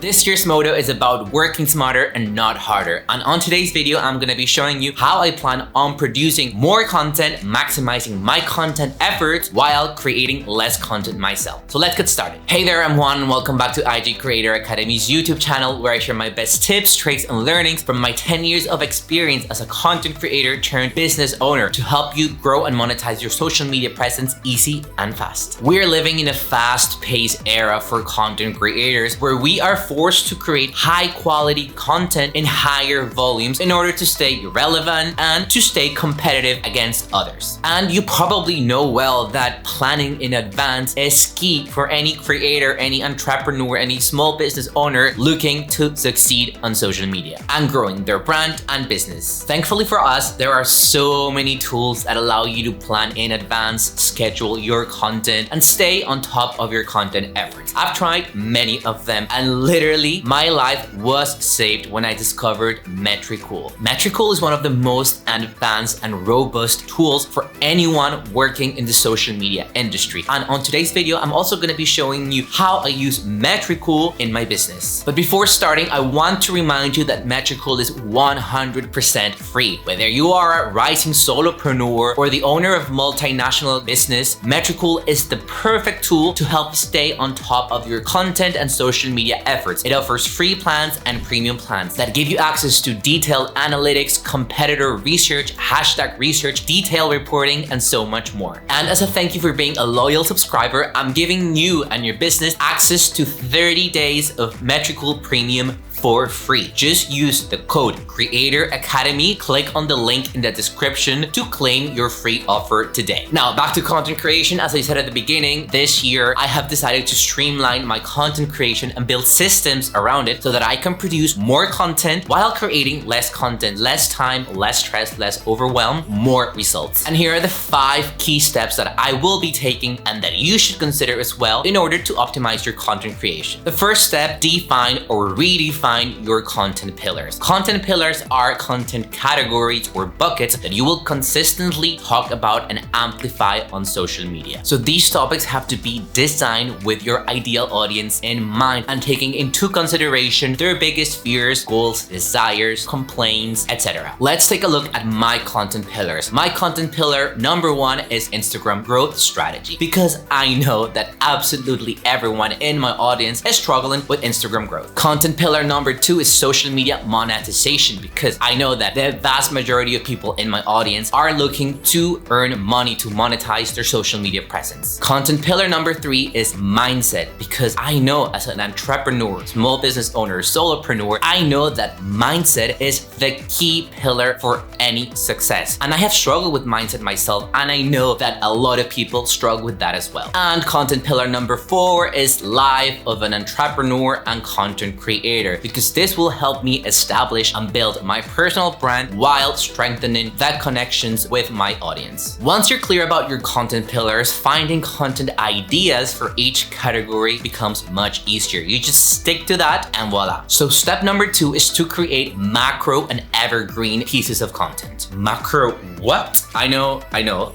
This year's motto is about working smarter and not harder. And on today's video, I'm going to be showing you how I plan on producing more content, maximizing my content efforts while creating less content myself. So let's get started. Hey there, I'm Juan and welcome back to IG Creator Academy's YouTube channel where I share my best tips, tricks, and learnings from my 10 years of experience as a content creator turned business owner to help you grow and monetize your social media presence easy and fast. We're living in a fast-paced era for content creators where we are forced to create high quality content in higher volumes in order to stay relevant and to stay competitive against others. And you probably know well that planning in advance is key for any creator, any entrepreneur, any small business owner looking to succeed on social media and growing their brand and business. Thankfully for us, there are so many tools that allow you to plan in advance, schedule your content, and stay on top of your content efforts. I've tried many of them and literally my life was saved when I discovered Metricool. Metricool is one of the most advanced and robust tools for anyone working in the social media industry. And on today's video, I'm also going to be showing you how I use Metricool in my business. But before starting, I want to remind you that Metricool is 100% free. Whether you are a rising solopreneur or the owner of multinational business, Metricool is the perfect tool to help you stay on top of your content and social media efforts. It offers free plans and premium plans that give you access to detailed analytics, competitor research, hashtag research, detailed reporting, and so much more. And as a thank you for being a loyal subscriber, I'm giving you and your business access to 30 days of Metricool Premium for free. Just use the code CREATORACADEMY. Click on the link in the description to claim your free offer today. Now, back to content creation. As I said at the beginning, this year, I have decided to streamline my content creation and build systems around it so that I can produce more content while creating less content, less time, less stress, less overwhelm, more results. And here are the 5 key steps that I will be taking and that you should consider as well in order to optimize your content creation. The first step, define or redefine your content pillars. Content pillars are content categories or buckets that you will consistently talk about and amplify on social media. So these topics have to be designed with your ideal audience in mind and taking into consideration their biggest fears, goals, desires, complaints, etc. Let's take a look at my content pillars. My content pillar number 1 is Instagram growth strategy, because I know that absolutely everyone in my audience is struggling with Instagram growth. Content pillar number 2 is social media monetization, because I know that the vast majority of people in my audience are looking to earn money to monetize their social media presence. Content pillar number 3 is mindset, because I know as an entrepreneur, small business owner, solopreneur, I know that mindset is the key pillar for any success. And I have struggled with mindset myself, and I know that a lot of people struggle with that as well. And content pillar number 4 is life of an entrepreneur and content creator, because this will help me establish and build my personal brand while strengthening that connections with my audience. Once you're clear about your content pillars, finding content ideas for each category becomes much easier. You just stick to that and voila. So step number 2 is to create macro and evergreen pieces of content. Macro what? I know,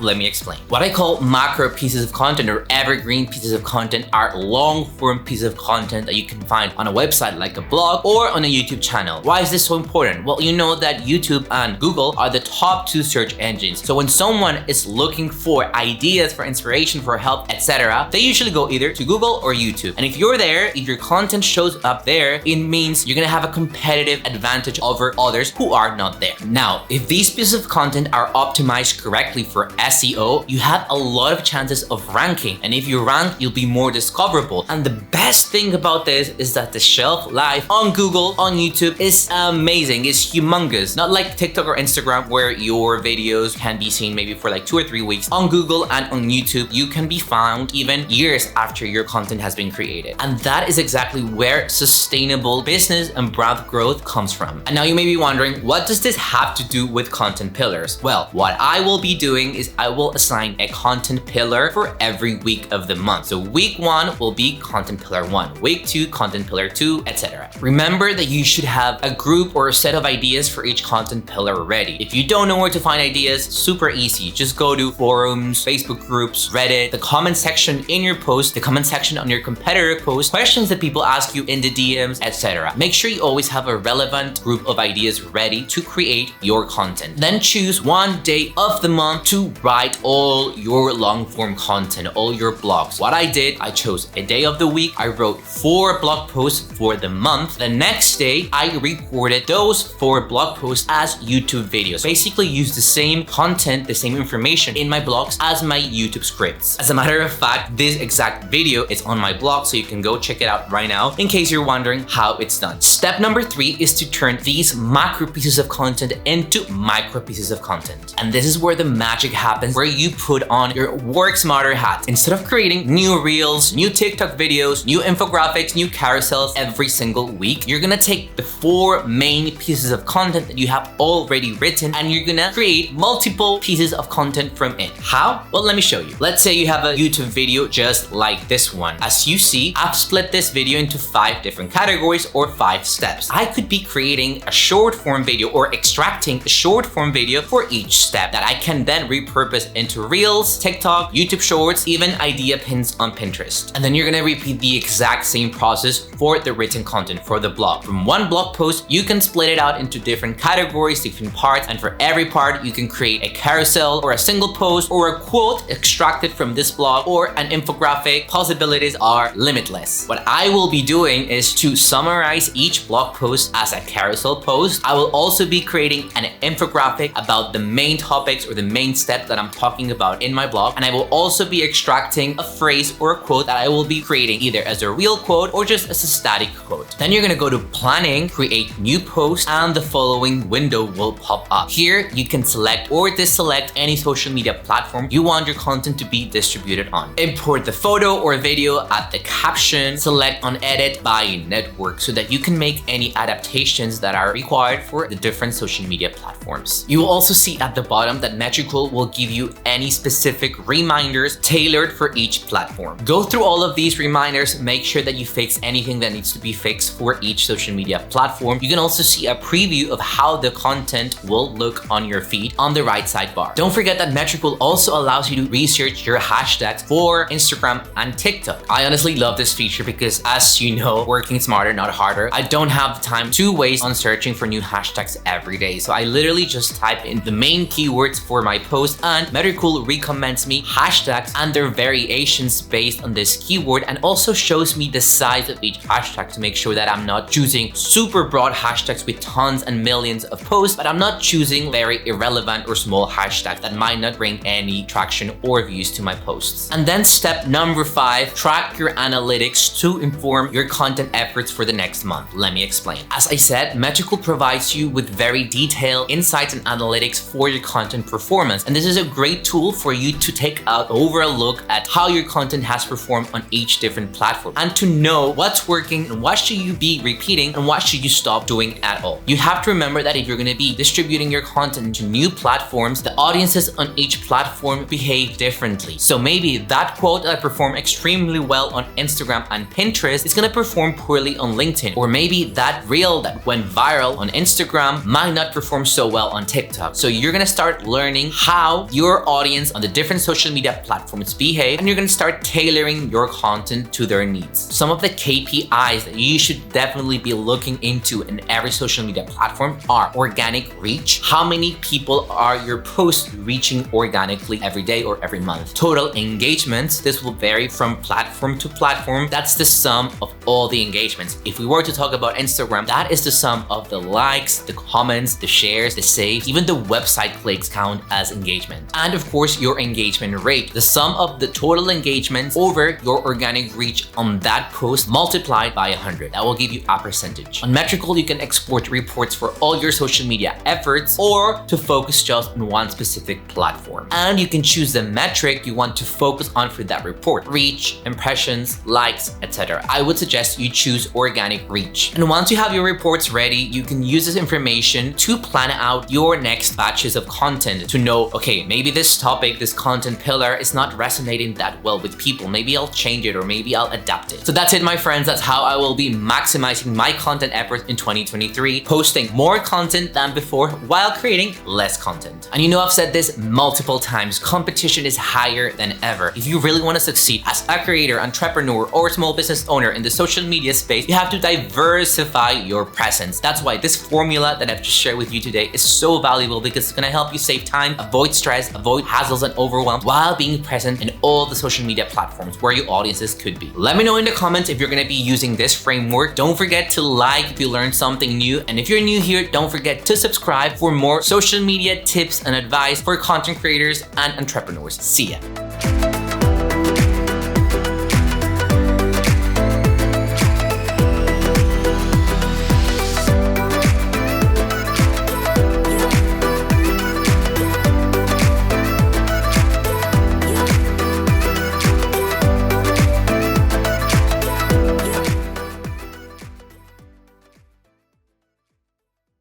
let me explain. What I call macro pieces of content or evergreen pieces of content are long form pieces of content that you can find on a website like a blog or on a YouTube channel. Why is this so important? Well, you know that YouTube and Google are the top 2 search engines. So when someone is looking for ideas, for inspiration, for help, etc., they usually go either to Google or YouTube. And if you're there, if your content shows up there, it means you're gonna have a competitive advantage over others who are not there. Now, if these pieces of content are optimized correctly for SEO, you have a lot of chances of ranking. And if you rank, you'll be more discoverable. And the best thing about this is that the shelf life on Google, on YouTube is amazing, it's humongous. Not like TikTok or Instagram where your videos can be seen maybe for like 2 or 3 weeks. On Google and on YouTube, you can be found even years after your content has been created. And that is exactly where sustainable business and brand growth comes from. And now you may be wondering, what does this have to do with with content pillars? Well, what I will be doing is I will assign a content pillar for every week of the month. So week 1 will be content pillar 1, week 2 content pillar 2, etc. Remember that you should have a group or a set of ideas for each content pillar ready. If you don't know where to find ideas, super easy. Just go to forums, Facebook groups, Reddit, the comment section in your post, the comment section on your competitor post, questions that people ask you in the DMs, etc. Make sure you always have a relevant group of ideas ready to create your content. Then choose one day of the month to write all your long form content, all your blogs. What I did, I chose a day of the week. I wrote 4 blog posts for the month. The next day, I recorded those 4 blog posts as YouTube videos. Basically use the same content, the same information in my blogs as my YouTube scripts. As a matter of fact, this exact video is on my blog, so you can go check it out right now in case you're wondering how it's done. Step number 3 is to turn these macro pieces of content into micro pieces of content. And this is where the magic happens, where you put on your work smarter hat. Instead of creating new reels, new TikTok videos, new infographics, new carousels every single week, you're gonna take the 4 main pieces of content that you have already written and you're gonna create multiple pieces of content from it. How? Well, let me show you. Let's say you have a YouTube video just like this one. As you see, I've split this video into 5 different categories or 5 steps. I could be creating a short form video or extracting a short form video for each step that I can then repurpose into Reels, TikTok, YouTube Shorts, even idea pins on Pinterest. And then you're gonna repeat the exact same process for the written content for the blog. From one blog post, you can split it out into different categories, different parts, and for every part, you can create a carousel or a single post or a quote extracted from this blog or an infographic. Possibilities are limitless. What I will be doing is to summarize each blog post as a carousel post. I will also be creating an infographic about the main topics or the main steps that I'm talking about in my blog. And I will also be extracting a phrase or a quote that I will be creating either as a real quote or just as a static quote. Then you're gonna go to planning, create new post, and the following window will pop up. Here, you can select or deselect any social media platform you want your content to be distributed on. Import the photo or video, add the caption, select on edit by network so that you can make any adaptations that are required for the different social media platforms. You will also see at the bottom that Metricool will give you any specific reminders tailored for each platform. Go through all of these reminders, make sure that you fix anything that needs to be fixed for each social media platform. You can also see a preview of how the content will look on your feed on the right sidebar. Don't forget that Metricool also allows you to research your hashtags for Instagram and TikTok. I honestly love this feature because, as you know, working smarter, not harder, I don't have the time to waste on searching for new hashtags every day. So I literally just type in the main keywords for my post and Metricool recommends me hashtags and their variations based on this keyword, and also shows me the size of each hashtag to make sure that I'm not choosing super broad hashtags with tons and millions of posts, but I'm not choosing very irrelevant or small hashtags that might not bring any traction or views to my posts. And then step number 5, track your analytics to inform your content efforts for the next month. Let me explain. As I said, Metricool provides you with very detailed insights and analytics for your content performance. And this is a great tool for you to take an overall look at how your content has performed on each different platform and to know what's working and what should you be repeating and what should you stop doing at all. You have to remember that if you're going to be distributing your content to new platforms, the audiences on each platform behave differently. So maybe that quote that performed extremely well on Instagram and Pinterest is going to perform poorly on LinkedIn. Or maybe that reel that went viral on Instagram might not perform so well on TikTok. So you're going to start learning how your audience on the different social media platforms behave, and you're going to start tailoring your content to their needs. Some of the KPIs that you should definitely be looking into in every social media platform are organic reach. How many people are your posts reaching organically every day or every month? Total engagements. This will vary from platform to platform. That's the sum of all the engagements. If we were to talk about Instagram, that is the sum of the likes, the comments, the shares, the saves, even the website clicks count as engagement. And of course, your engagement rate, the sum of the total engagements over your organic reach on that post multiplied by 100. That will give you a percentage. On Metricool, you can export reports for all your social media efforts or to focus just on one specific platform. And you can choose the metric you want to focus on for that report: reach, impressions, likes, etc. I would suggest you choose organic reach. And once you have your reports ready, you can use this information to plan out out your next batches of content to know, okay, maybe this topic, this content pillar is not resonating that well with people. Maybe I'll change it or maybe I'll adapt it. So that's it, my friends. That's how I will be maximizing my content efforts in 2023, posting more content than before while creating less content. And you know, I've said this multiple times, competition is higher than ever. If you really want to succeed as a creator, entrepreneur, or small business owner in the social media space, you have to diversify your presence. That's why this formula that I've just shared with you today is so valuable, because it's going to help you save time, avoid stress, avoid hassles and overwhelm while being present in all the social media platforms where your audiences could be. Let me know in the comments if you're going to be using this framework. Don't forget to like if you learned something new. And if you're new here, don't forget to subscribe for more social media tips and advice for content creators and entrepreneurs. See ya.